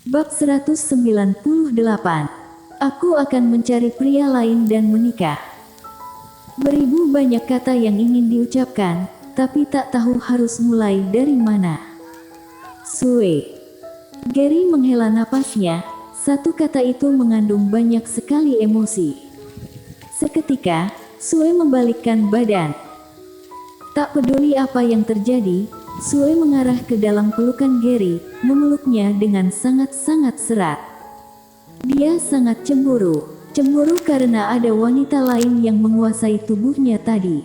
Bab 198. Aku akan mencari pria lain dan menikah. Beribu banyak kata yang ingin diucapkan, tapi tak tahu harus mulai dari mana. Sue. Gary menghela napasnya, satu kata itu mengandung banyak sekali emosi. Seketika, Sue membalikkan badan. Tak peduli apa yang terjadi, Sue mengarah ke dalam pelukan Gary, memeluknya dengan sangat-sangat erat. Dia sangat cemburu karena ada wanita lain yang menguasai tubuhnya tadi.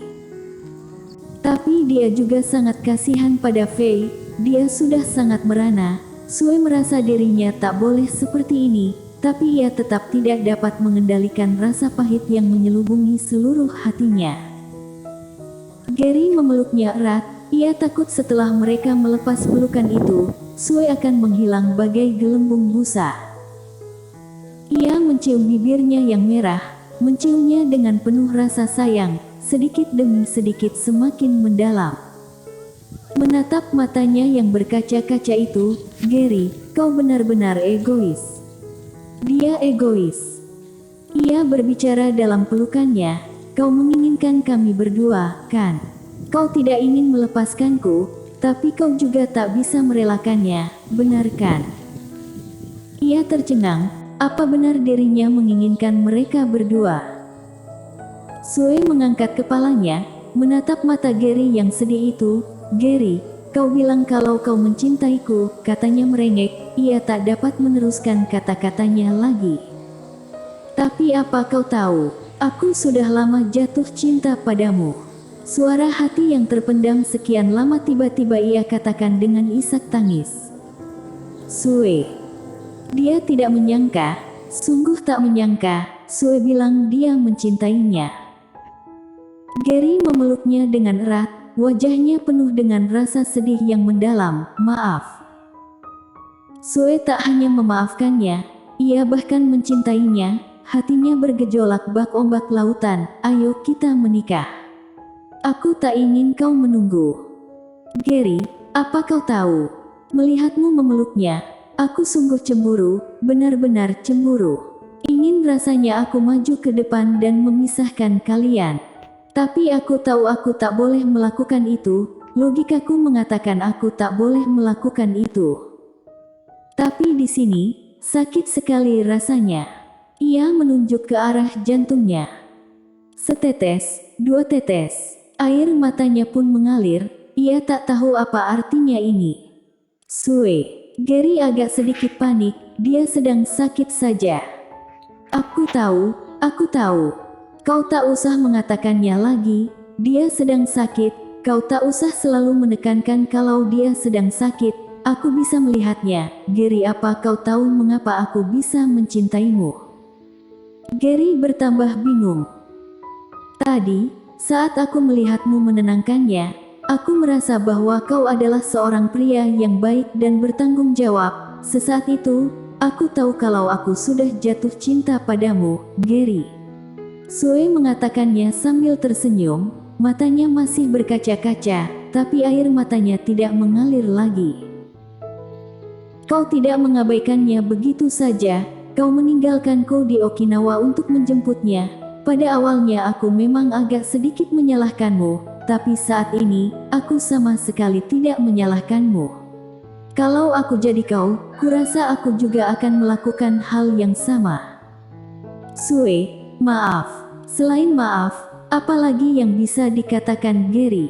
Tapi dia juga sangat kasihan pada Faye, dia sudah sangat merana. Sue merasa dirinya tak boleh seperti ini, tapi ia tetap tidak dapat mengendalikan rasa pahit yang menyelubungi seluruh hatinya. Gary memeluknya erat, ia takut setelah mereka melepas pelukan itu, Sue akan menghilang bagai gelembung busa. Ia mencium bibirnya yang merah, menciumnya dengan penuh rasa sayang, sedikit demi sedikit semakin mendalam. Menatap matanya yang berkaca-kaca itu, Gary, kau benar-benar egois. Dia egois. Ia berbicara dalam pelukannya, kau menginginkan kami berdua, kan? Kau tidak ingin melepaskanku, tapi kau juga tak bisa merelakannya, benar kan? Ia tercengang, apa benar dirinya menginginkan mereka berdua? Sue mengangkat kepalanya, menatap mata Gary yang sedih itu. Gary, kau bilang kalau kau mencintaiku, katanya merengek, ia tak dapat meneruskan kata-katanya lagi. Tapi apa kau tahu, aku sudah lama jatuh cinta padamu. Suara hati yang terpendam sekian lama tiba-tiba ia katakan dengan isak tangis. Sue. Dia tidak menyangka, sungguh tak menyangka, Sue bilang dia mencintainya. Gary memeluknya dengan erat, wajahnya penuh dengan rasa sedih yang mendalam, maaf. Sue tak hanya memaafkannya, ia bahkan mencintainya, hatinya bergejolak bak ombak lautan, ayo kita menikah. Aku tak ingin kau menunggu. Gary, apa kau tahu? Melihatmu memeluknya, aku sungguh cemburu, benar-benar cemburu. Ingin rasanya aku maju ke depan dan memisahkan kalian. Tapi aku tahu aku tak boleh melakukan itu, logikaku mengatakan aku tak boleh melakukan itu. Tapi di sini, sakit sekali rasanya. Ia menunjuk ke arah jantungnya. Setetes, dua tetes. Air matanya pun mengalir, ia tak tahu apa artinya ini. Sue. Gary agak sedikit panik, dia sedang sakit saja. Aku tahu, Kau tak usah mengatakannya lagi, dia sedang sakit, kau tak usah selalu menekankan kalau dia sedang sakit, aku bisa melihatnya. Gary, apa kau tahu mengapa aku bisa mencintaimu? Gary bertambah bingung. Tadi, saat aku melihatmu menenangkannya, aku merasa bahwa kau adalah seorang pria yang baik dan bertanggung jawab. Sesaat itu, aku tahu kalau aku sudah jatuh cinta padamu, Gary. Sue mengatakannya sambil tersenyum, matanya masih berkaca-kaca, tapi air matanya tidak mengalir lagi. Kau tidak mengabaikannya begitu saja, kau meninggalkanku di Okinawa untuk menjemputnya. Pada awalnya aku memang agak sedikit menyalahkanmu, tapi saat ini, aku sama sekali tidak menyalahkanmu. Kalau aku jadi kau, kurasa aku juga akan melakukan hal yang sama. Sue, maaf. Selain maaf, apalagi yang bisa dikatakan Gary?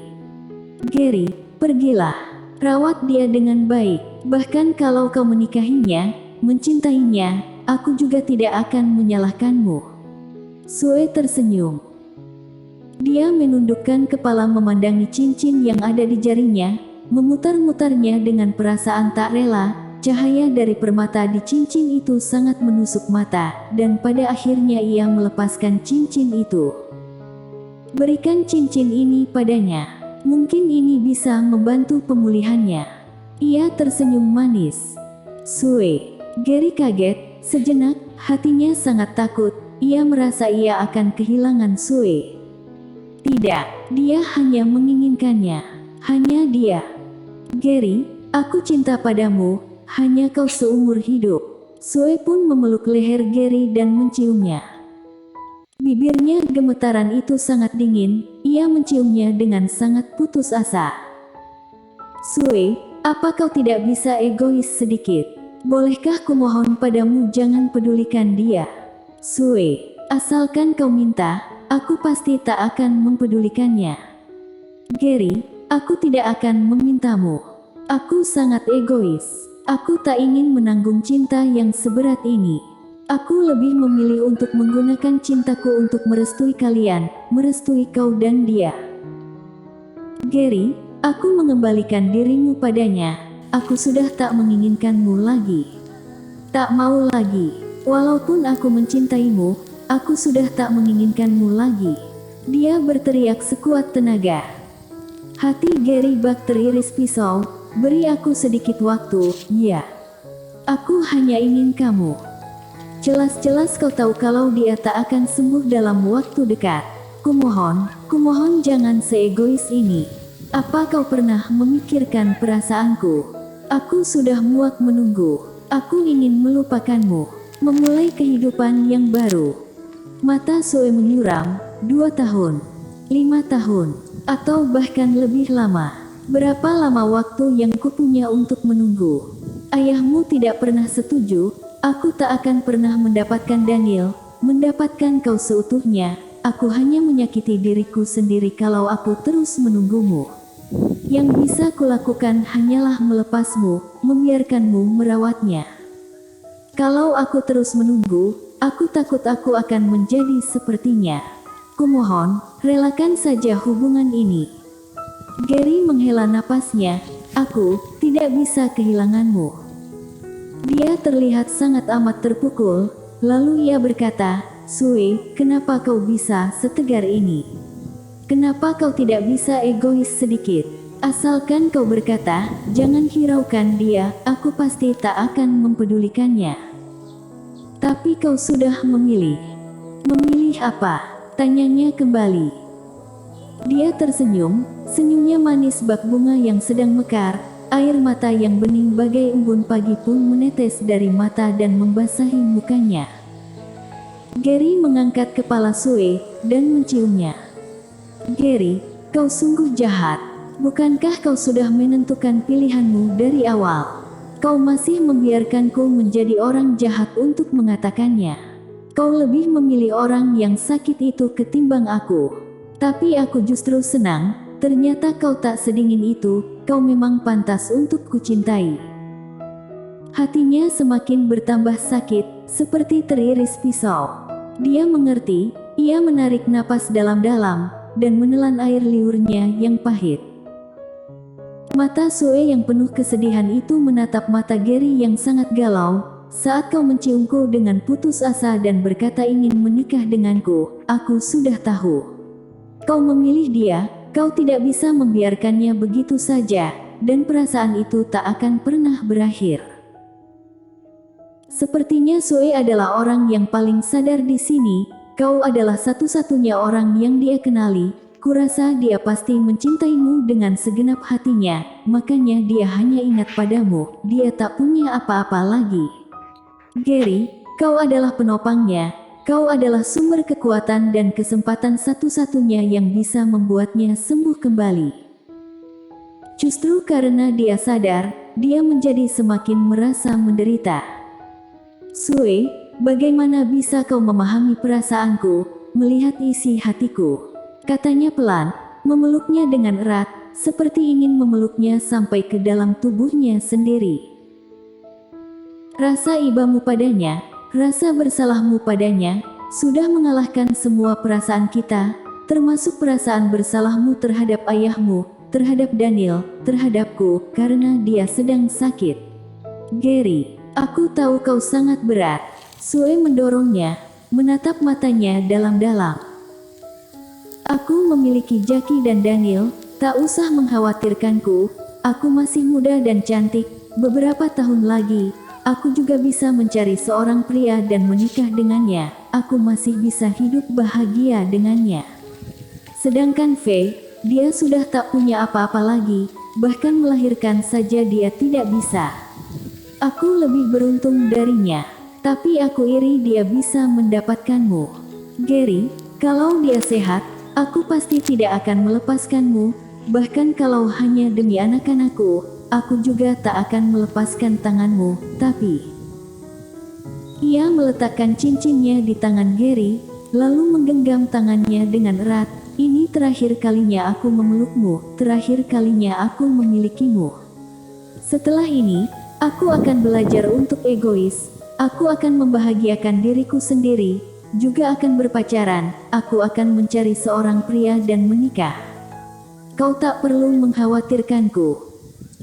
Gary, pergilah. Rawat dia dengan baik. Bahkan kalau kau menikahinya, mencintainya, aku juga tidak akan menyalahkanmu. Sue tersenyum. Dia menundukkan kepala memandangi cincin yang ada di jarinya, memutar-mutarnya dengan perasaan tak rela. Cahaya dari permata di cincin itu sangat menusuk mata, dan pada akhirnya ia melepaskan cincin itu. Berikan cincin ini padanya. Mungkin ini bisa membantu pemulihannya. Ia tersenyum manis. Sue. Gary kaget, sejenak, hatinya sangat takut. Ia merasa ia akan kehilangan Sue. Tidak, dia hanya menginginkannya. Hanya dia. Gary, aku cinta padamu, hanya kau seumur hidup. Sue pun memeluk leher Gary dan menciumnya. Bibirnya gemetaran itu sangat dingin, ia menciumnya dengan sangat putus asa. Sue, apa kau tidak bisa egois sedikit? Bolehkah kumohon padamu jangan pedulikan dia? Sue, asalkan kau minta, aku pasti tak akan mempedulikannya. Gary, aku tidak akan memintamu. Aku sangat egois. Aku tak ingin menanggung cinta yang seberat ini. Aku lebih memilih untuk menggunakan cintaku untuk merestui kalian, merestui kau dan dia. Gary, aku mengembalikan dirimu padanya. Aku sudah tak menginginkanmu lagi. Tak mau lagi. Walaupun aku mencintaimu, aku sudah tak menginginkanmu lagi. Dia berteriak sekuat tenaga. Hati Gary bak teriris pisau. Beri aku sedikit waktu, ya. Aku hanya ingin kamu. Jelas-jelas kau tahu kalau dia tak akan sembuh dalam waktu dekat. Kumohon jangan seegois ini. Apa kau pernah memikirkan perasaanku? Aku sudah muak menunggu. Aku ingin melupakanmu, memulai kehidupan yang baru. Mata Sue menyuram, 2 tahun, 5 tahun, atau bahkan lebih lama. Berapa lama waktu yang kupunya untuk menunggu? Ayahmu tidak pernah setuju, aku tak akan pernah mendapatkan Daniel, mendapatkan kau seutuhnya. Aku hanya menyakiti diriku sendiri kalau aku terus menunggumu. Yang bisa kulakukan hanyalah melepasmu, membiarkanmu merawatnya. Kalau aku terus menunggu, aku takut aku akan menjadi sepertinya. Kumohon, relakan saja hubungan ini. Gary menghela napasnya, aku tidak bisa kehilanganmu. Dia terlihat sangat amat terpukul, lalu ia berkata, Sue, kenapa kau bisa setegar ini? Kenapa kau tidak bisa egois sedikit? Asalkan kau berkata, jangan hiraukan dia, aku pasti tak akan mempedulikannya. Tapi kau sudah memilih. Memilih apa? Tanyanya kembali. Dia tersenyum, senyumnya manis bak bunga yang sedang mekar, air mata yang bening bagai embun pagi pun menetes dari mata dan membasahi mukanya. Gary mengangkat kepala Sue, dan menciumnya. Gary, kau sungguh jahat. Bukankah kau sudah menentukan pilihanmu dari awal? Kau masih membiarkanku menjadi orang jahat untuk mengatakannya. Kau lebih memilih orang yang sakit itu ketimbang aku. Tapi aku justru senang, ternyata kau tak sedingin itu, kau memang pantas untuk kucintai. Hatinya semakin bertambah sakit, seperti teriris pisau. Dia mengerti, ia menarik napas dalam-dalam, dan menelan air liurnya yang pahit. Mata Sue yang penuh kesedihan itu menatap mata Gary yang sangat galau. Saat kau menciumku dengan putus asa dan berkata ingin menikah denganku, aku sudah tahu. Kau memilih dia, kau tidak bisa membiarkannya begitu saja, dan perasaan itu tak akan pernah berakhir. Sepertinya Sue adalah orang yang paling sadar di sini, kau adalah satu-satunya orang yang dia kenali, kurasa dia pasti mencintaimu dengan segenap hatinya, makanya dia hanya ingat padamu, dia tak punya apa-apa lagi. Gary, kau adalah penopangnya. Kau adalah sumber kekuatan dan kesempatan satu-satunya yang bisa membuatnya sembuh kembali. Justru karena dia sadar, dia menjadi semakin merasa menderita. Sue, bagaimana bisa kau memahami perasaanku, melihat isi hatiku? Katanya pelan, memeluknya dengan erat, seperti ingin memeluknya sampai ke dalam tubuhnya sendiri. Rasa ibamu padanya, rasa bersalahmu padanya, sudah mengalahkan semua perasaan kita, termasuk perasaan bersalahmu terhadap ayahmu, terhadap Daniel, terhadapku, karena dia sedang sakit. Gary, aku tahu kau sangat berat. Sue mendorongnya, menatap matanya dalam-dalam. Aku memiliki Jackie dan Daniel, tak usah mengkhawatirkanku, aku masih muda dan cantik, beberapa tahun lagi, aku juga bisa mencari seorang pria dan menikah dengannya. Aku masih bisa hidup bahagia dengannya. Sedangkan Faye, dia sudah tak punya apa-apa lagi, bahkan melahirkan saja dia tidak bisa. Aku lebih beruntung darinya. Tapi aku iri dia bisa mendapatkanmu. Gary, kalau dia sehat, aku pasti tidak akan melepaskanmu. Bahkan kalau hanya demi anak-anakku, aku juga tak akan melepaskan tanganmu. Tapi ia meletakkan cincinnya di tangan Gary, lalu menggenggam tangannya dengan erat. Ini terakhir kalinya aku memelukmu, terakhir kalinya aku memilikimu. Setelah ini, aku akan belajar untuk egois. Aku akan membahagiakan diriku sendiri, juga akan berpacaran. Aku akan mencari seorang pria dan menikah. Kau tak perlu mengkhawatirkanku.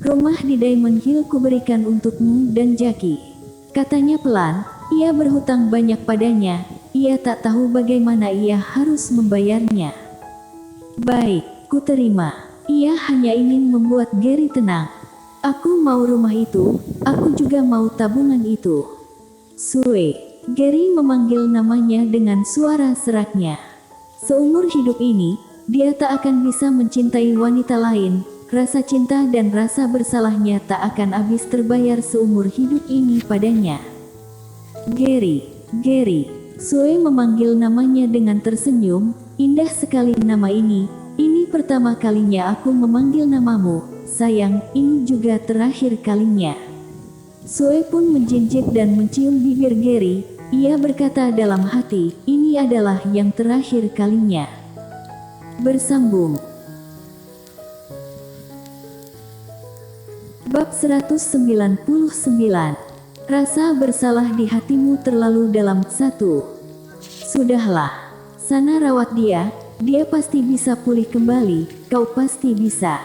Rumah di Diamond Hill kuberikan untukmu dan Jackie. Katanya pelan, ia berhutang banyak padanya. Ia tak tahu bagaimana ia harus membayarnya. Baik, ku terima. Ia hanya ingin membuat Gary tenang. Aku mau rumah itu, aku juga mau tabungan itu. Sue. Gary memanggil namanya dengan suara seraknya. Seumur hidup ini, dia tak akan bisa mencintai wanita lain. Rasa cinta dan rasa bersalahnya tak akan habis terbayar seumur hidup ini padanya. Gary. Sue memanggil namanya dengan tersenyum. Indah sekali nama ini. Ini pertama kalinya aku memanggil namamu. Sayang, ini juga terakhir kalinya. Sue pun menjinjit dan mencium bibir Gary. Ia berkata dalam hati, ini adalah yang terakhir kalinya. Bersambung. Bab 199. Rasa bersalah di hatimu terlalu dalam. 1. Sudahlah. Sana rawat dia pasti bisa pulih kembali, kau pasti bisa.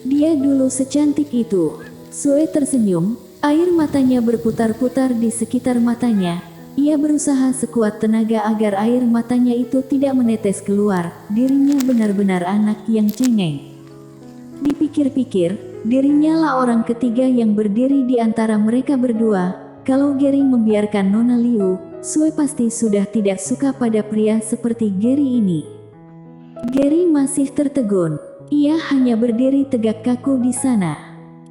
Dia dulu secantik itu. Sue tersenyum, air matanya berputar-putar di sekitar matanya. Ia berusaha sekuat tenaga agar air matanya itu tidak menetes keluar. Dirinya benar-benar anak yang cengeng. Dipikir-pikir, dirinya lah orang ketiga yang berdiri di antara mereka berdua. Kalau Gary membiarkan Nona Liu, Sue pasti sudah tidak suka pada pria seperti Gary ini. Gary masih tertegun. Ia hanya berdiri tegak kaku di sana.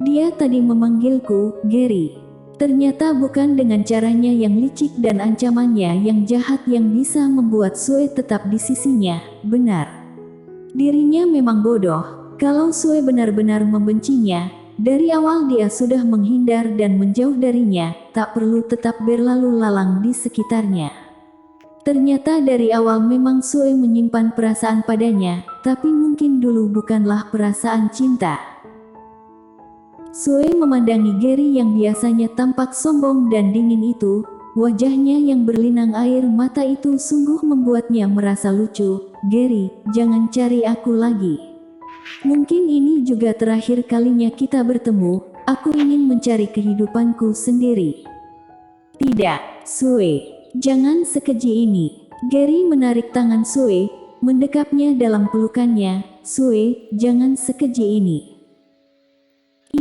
Dia tadi memanggilku, Gary. Ternyata bukan dengan caranya yang licik dan ancamannya yang jahat yang bisa membuat Sue tetap di sisinya. Benar. Dirinya memang bodoh. Kalau Sue benar-benar membencinya, dari awal dia sudah menghindar dan menjauh darinya, tak perlu tetap berlalu lalang di sekitarnya. Ternyata dari awal memang Sue menyimpan perasaan padanya, tapi mungkin dulu bukanlah perasaan cinta. Sue memandangi Gary yang biasanya tampak sombong dan dingin itu. Wajahnya yang berlinang air mata itu sungguh membuatnya merasa lucu. Gary, jangan cari aku lagi. Mungkin ini juga terakhir kalinya kita bertemu. Aku ingin mencari kehidupanku sendiri. Tidak, Sue. Jangan sekeji ini. Gary menarik tangan Sue, mendekapnya dalam pelukannya. Sue, jangan sekeji ini.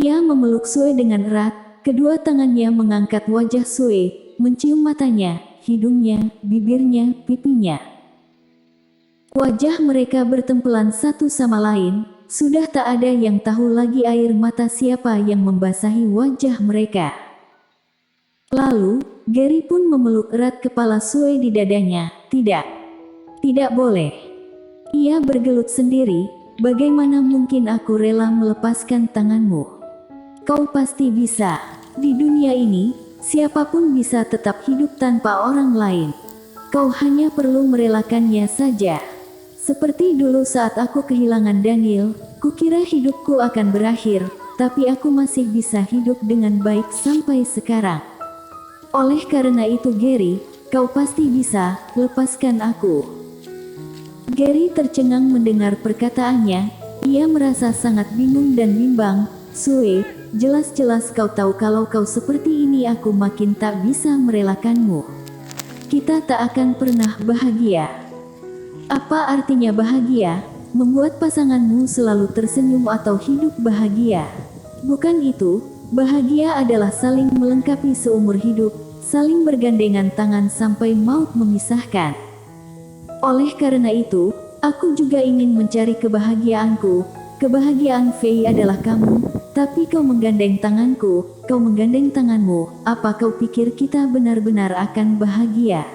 Ia memeluk Sue dengan erat. Kedua tangannya mengangkat wajah Sue, mencium matanya, hidungnya, bibirnya, pipinya. Wajah mereka bertempelan satu sama lain. Sudah tak ada yang tahu lagi air mata siapa yang membasahi wajah mereka. Lalu, Gary pun memeluk erat kepala Sue di dadanya. Tidak boleh. Ia bergelut sendiri, bagaimana mungkin aku rela melepaskan tanganmu? Kau pasti bisa. Di dunia ini, siapapun bisa tetap hidup tanpa orang lain. Kau hanya perlu merelakannya saja. Seperti dulu saat aku kehilangan Daniel, kukira hidupku akan berakhir, tapi aku masih bisa hidup dengan baik sampai sekarang. Oleh karena itu Gary, kau pasti bisa, lepaskan aku. Gary tercengang mendengar perkataannya, ia merasa sangat bingung dan bimbang. Sue, jelas-jelas kau tahu kalau kau seperti ini aku makin tak bisa merelakanmu. Kita tak akan pernah bahagia. Apa artinya bahagia? Membuat pasanganmu selalu tersenyum atau hidup bahagia? Bukan itu, bahagia adalah saling melengkapi seumur hidup, saling bergandengan tangan sampai maut memisahkan. Oleh karena itu, aku juga ingin mencari kebahagiaanku. Kebahagiaan Faye adalah kamu, Tapi kau menggandeng tanganku, kau menggandeng tanganmu, apa kau pikir kita benar-benar akan bahagia?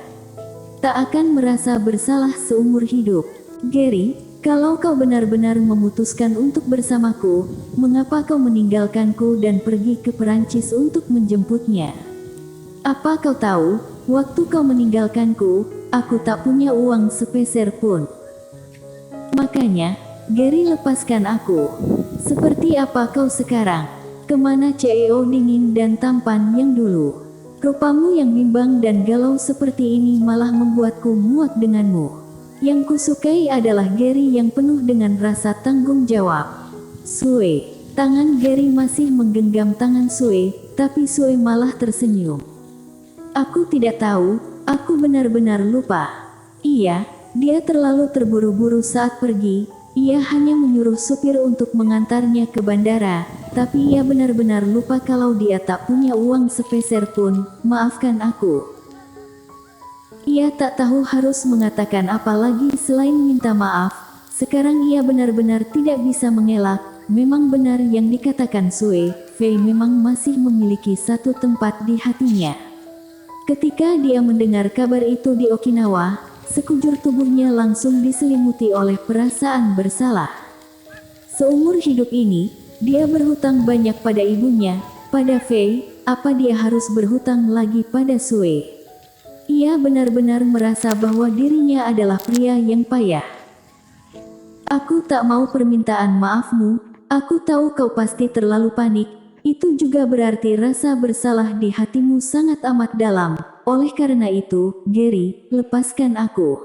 Tak akan merasa bersalah seumur hidup. Gary, kalau kau benar-benar memutuskan untuk bersamaku, mengapa kau meninggalkanku dan pergi ke Perancis untuk menjemputnya? Apa kau tahu, waktu kau meninggalkanku, aku tak punya uang sepeser pun. Makanya, Gary, lepaskan aku. Seperti apa kau sekarang? Kemana CEO dingin dan tampan yang dulu? Rupamu yang bimbang dan galau seperti ini malah membuatku muak denganmu. Yang kusukai adalah Gary yang penuh dengan rasa tanggung jawab. Sue. Tangan Gary masih menggenggam tangan Sue, tapi Sue malah tersenyum. Aku tidak tahu, aku benar-benar lupa. Iya, dia terlalu terburu-buru saat pergi. Ia hanya menyuruh supir untuk mengantarnya ke bandara, tapi ia benar-benar lupa kalau dia tak punya uang sepeser pun. Maafkan aku. Ia tak tahu harus mengatakan apa lagi selain minta maaf. Sekarang ia benar-benar tidak bisa mengelak. Memang benar yang dikatakan Sue, Fei memang masih memiliki satu tempat di hatinya. Ketika dia mendengar kabar itu di Okinawa, sekujur tubuhnya langsung diselimuti oleh perasaan bersalah. Seumur hidup ini, dia berhutang banyak pada ibunya, pada Fei, apa dia harus berhutang lagi pada Sue? Ia benar-benar merasa bahwa dirinya adalah pria yang payah. Aku tak mau permintaan maafmu, aku tahu kau pasti terlalu panik, itu juga berarti rasa bersalah di hatimu sangat amat dalam. Oleh karena itu, Gary, lepaskan aku.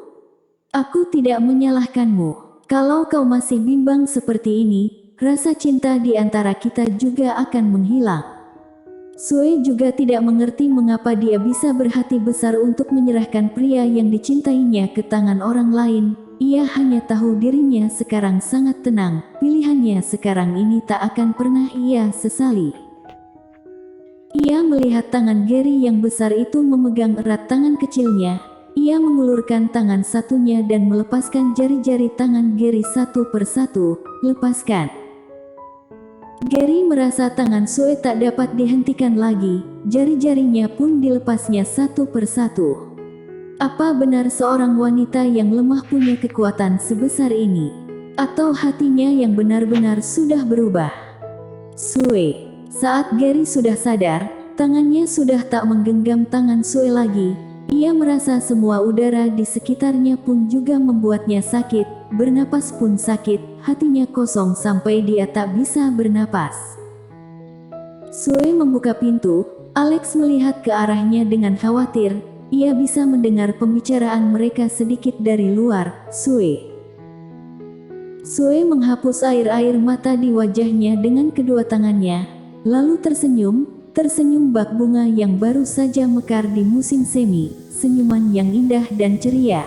Aku tidak menyalahkanmu. Kalau kau masih bimbang seperti ini, rasa cinta di antara kita juga akan menghilang. Sue juga tidak mengerti mengapa dia bisa berhati besar untuk menyerahkan pria yang dicintainya ke tangan orang lain. Ia hanya tahu dirinya sekarang sangat tenang. Pilihannya sekarang ini tak akan pernah ia sesali. Ia melihat tangan Gary yang besar itu memegang erat tangan kecilnya. Ia mengulurkan tangan satunya dan melepaskan jari-jari tangan Gary satu persatu. Lepaskan. Gary merasa tangan Sue tak dapat dihentikan lagi. Jari-jarinya pun dilepasnya satu persatu. Apa benar seorang wanita yang lemah punya kekuatan sebesar ini? Atau hatinya yang benar-benar sudah berubah? Sue. Saat Gary sudah sadar, tangannya sudah tak menggenggam tangan Sue lagi. Ia merasa semua udara di sekitarnya pun juga membuatnya sakit, bernapas pun sakit, hatinya kosong sampai dia tak bisa bernapas. Sue membuka pintu, Alex melihat ke arahnya dengan khawatir, ia bisa mendengar pembicaraan mereka sedikit dari luar. Sue menghapus air-air mata di wajahnya dengan kedua tangannya. Lalu tersenyum bak bunga yang baru saja mekar di musim semi, senyuman yang indah dan ceria.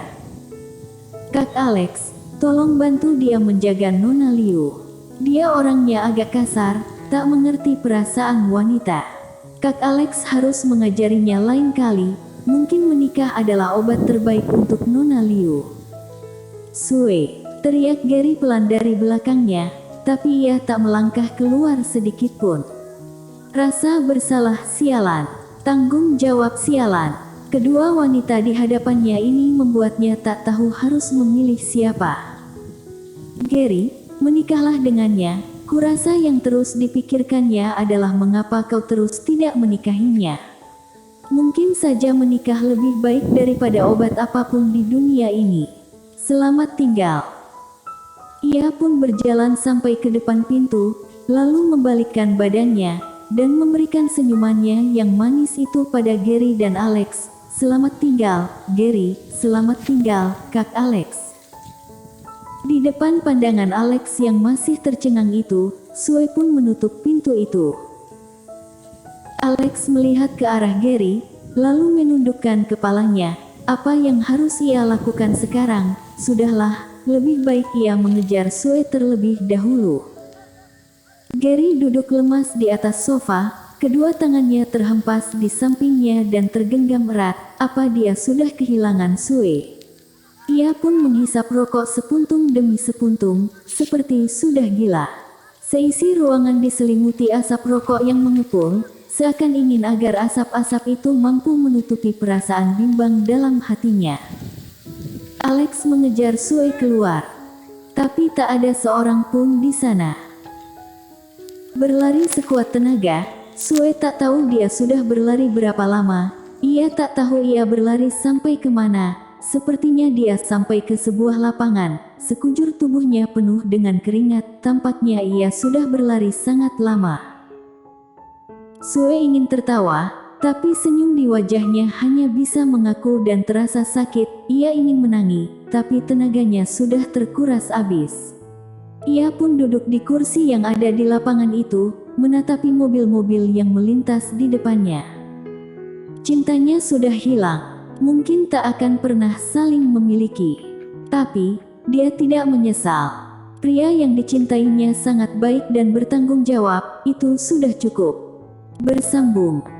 Kak Alex, tolong bantu dia menjaga Nona Liu. Dia orangnya agak kasar, tak mengerti perasaan wanita. Kak Alex harus mengajarinya lain kali, mungkin menikah adalah obat terbaik untuk Nona Liu. Sue, teriak Gary pelan dari belakangnya, tapi ia tak melangkah keluar sedikit pun. Rasa bersalah sialan, tanggung jawab sialan. Kedua wanita di hadapannya ini membuatnya tak tahu harus memilih siapa. Gary, menikahlah dengannya. Kurasa yang terus dipikirkannya adalah mengapa kau terus tidak menikahinya. Mungkin saja menikah lebih baik daripada obat apapun di dunia ini. Selamat tinggal. Ia pun berjalan sampai ke depan pintu, lalu membalikkan badannya dan memberikan senyumannya yang manis itu pada Gary dan Alex. Selamat tinggal, Gary, selamat tinggal, Kak Alex. Di depan pandangan Alex yang masih tercengang itu, Sue pun menutup pintu itu. Alex melihat ke arah Gary, lalu menundukkan kepalanya. Apa yang harus ia lakukan sekarang? Sudahlah, lebih baik ia mengejar Sue terlebih dahulu. Gary duduk lemas di atas sofa, kedua tangannya terhempas di sampingnya dan tergenggam erat. Apa dia sudah kehilangan Sue? Ia pun menghisap rokok sepuntung demi sepuntung, seperti sudah gila. Seisi ruangan diselimuti asap rokok yang mengepul, seakan ingin agar asap-asap itu mampu menutupi perasaan bimbang dalam hatinya. Alex mengejar Sue keluar, tapi tak ada seorang pun di sana. Berlari sekuat tenaga, Sue tak tahu dia sudah berlari berapa lama. Ia tak tahu ia berlari sampai kemana. Sepertinya dia sampai ke sebuah lapangan. Sekujur tubuhnya penuh dengan keringat. Tampaknya ia sudah berlari sangat lama. Sue ingin tertawa, tapi senyum di wajahnya hanya bisa mengaku dan terasa sakit. Ia ingin menangis, tapi tenaganya sudah terkuras habis. Ia pun duduk di kursi yang ada di lapangan itu, menatapi mobil-mobil yang melintas di depannya. Cintanya sudah hilang, mungkin tak akan pernah saling memiliki. Tapi, dia tidak menyesal. Pria yang dicintainya sangat baik dan bertanggung jawab, itu sudah cukup. Bersambung.